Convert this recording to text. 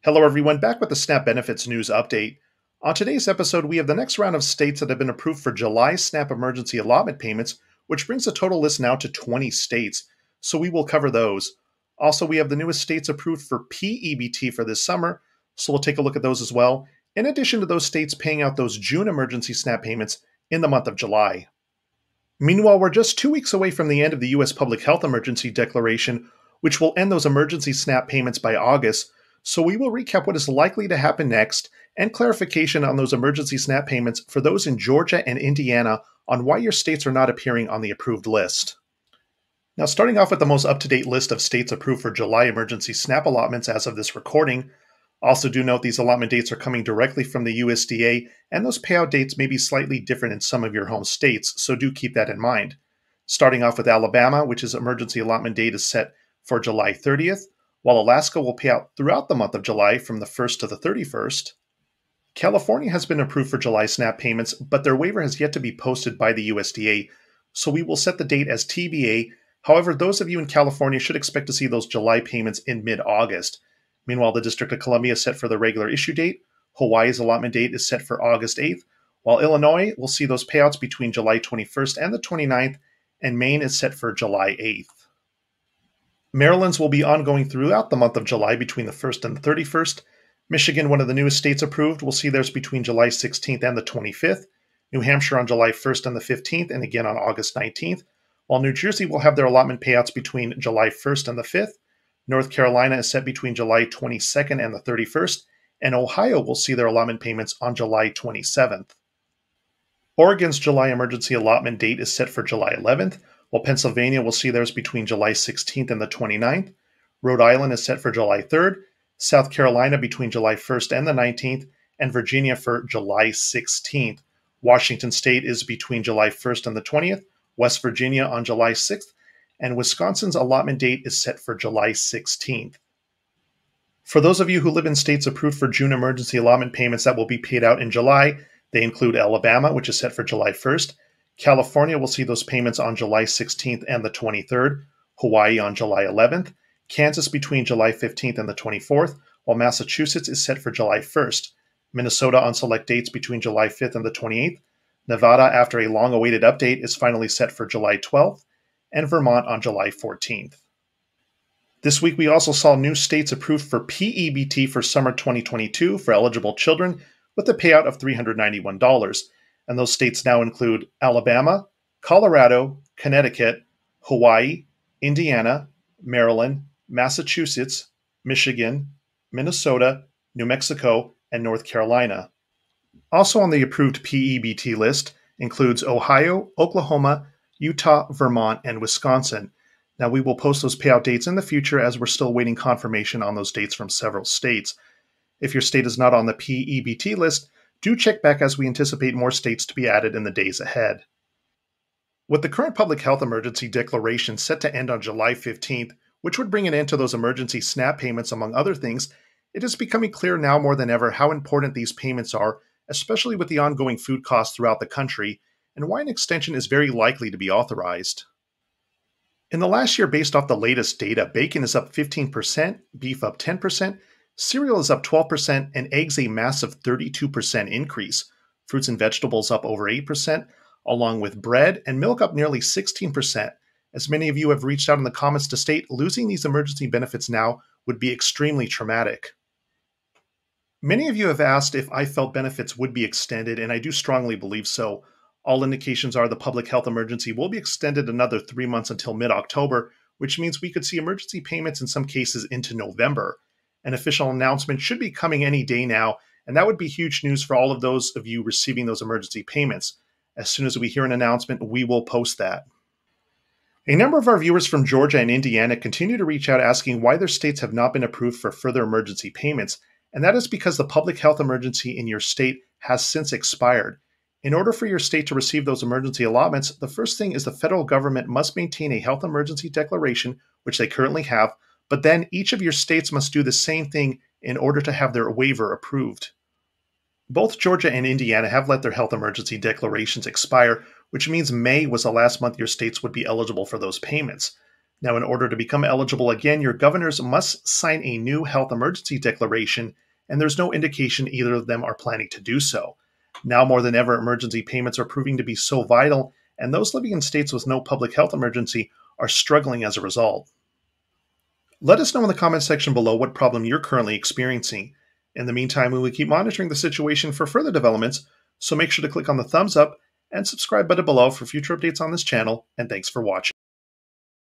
Hello, everyone. Back with the SNAP Benefits News Update. On today's episode, we have the next round of states that have been approved for July SNAP emergency allotment payments, which brings the total list now to 20 states. So we will cover those. Also, we have the newest states approved for P-Ebt for this summer, so we'll take a look at those as well, in addition to those states paying out those June emergency SNAP payments in the month of July. Meanwhile, we're just 2 weeks away from the end of the U.S. Public Health Emergency Declaration, which will end those emergency SNAP payments by August. So we will recap what is likely to happen next and clarification on those emergency SNAP payments for those in Georgia and Indiana on why your states are not appearing on the approved list. Now, starting off with the most up-to-date list of states approved for July emergency SNAP allotments as of this recording. Also do note these allotment dates are coming directly from the USDA, and those payout dates may be slightly different in some of your home states, so do keep that in mind. Starting off with Alabama, which is emergency allotment date is set for July 30th, while Alaska will pay out throughout the month of July from the 1st to the 31st. California has been approved for July SNAP payments, but their waiver has yet to be posted by the USDA, so we will set the date as TBA. However, those of you in California should expect to see those July payments in mid-August. Meanwhile, the District of Columbia is set for the regular issue date. Hawaii's allotment date is set for August 8th, while Illinois will see those payouts between July 21st and the 29th, and Maine is set for July 8th. Maryland's will be ongoing throughout the month of July between the 1st and the 31st. Michigan, one of the newest states approved, will see theirs between July 16th and the 25th. New Hampshire on July 1st and the 15th, and again on August 19th. While New Jersey will have their allotment payouts between July 1st and the 5th. North Carolina is set between July 22nd and the 31st. And Ohio will see their allotment payments on July 27th. Oregon's July emergency allotment date is set for July 11th. While Pennsylvania will see theirs between July 16th and the 29th. Rhode Island is set for July 3rd, South Carolina between July 1st and the 19th, and Virginia for July 16th. Washington State is between July 1st and the 20th, West Virginia on July 6th, and Wisconsin's allotment date is set for July 16th. For those of you who live in states approved for June emergency allotment payments that will be paid out in July, they include Alabama, which is set for July 1st, California will see those payments on July 16th and the 23rd, Hawaii on July 11th, Kansas between July 15th and the 24th, while Massachusetts is set for July 1st, Minnesota on select dates between July 5th and the 28th, Nevada, after a long-awaited update, is finally set for July 12th, and Vermont on July 14th. This week we also saw new states approved for P-Ebt for summer 2022 for eligible children with a payout of $391. And those states now include Alabama, Colorado, Connecticut, Hawaii, Indiana, Maryland, Massachusetts, Michigan, Minnesota, New Mexico, and North Carolina. Also on the approved P-Ebt list includes Ohio, Oklahoma, Utah, Vermont, and Wisconsin. Now we will post those payout dates in the future as we're still waiting confirmation on those dates from several states. If your state is not on the P-Ebt list, do check back as we anticipate more states to be added in the days ahead. With the current public health emergency declaration set to end on July 15th, which would bring an end to those emergency SNAP payments among other things, it is becoming clear now more than ever how important these payments are, especially with the ongoing food costs throughout the country, and why an extension is very likely to be authorized. In the last year, based off the latest data, bacon is up 15%, beef up 10%, cereal is up 12%, and eggs a massive 32% increase. Fruits and vegetables up over 8%, along with bread and milk up nearly 16%. As many of you have reached out in the comments to state, losing these emergency benefits now would be extremely traumatic. Many of you have asked if I felt benefits would be extended, and I do strongly believe so. All indications are the public health emergency will be extended another 3 months until mid-October, which means we could see emergency payments in some cases into November. An official announcement should be coming any day now, and that would be huge news for all of those of you receiving those emergency payments. As soon as we hear an announcement, we will post that. A number of our viewers from Georgia and Indiana continue to reach out asking why their states have not been approved for further emergency payments, and that is because the public health emergency in your state has since expired. In order for your state to receive those emergency allotments, the first thing is the federal government must maintain a health emergency declaration, which they currently have, but then each of your states must do the same thing in order to have their waiver approved. Both Georgia and Indiana have let their health emergency declarations expire, which means May was the last month your states would be eligible for those payments. Now, in order to become eligible again, your governors must sign a new health emergency declaration, and there's no indication either of them are planning to do so. Now more than ever, emergency payments are proving to be so vital, and those living in states with no public health emergency are struggling as a result. Let us know in the comments section below what problem you're currently experiencing. In the meantime, we will keep monitoring the situation for further developments, so make sure to click on the thumbs up and subscribe button below for future updates on this channel, and thanks for watching.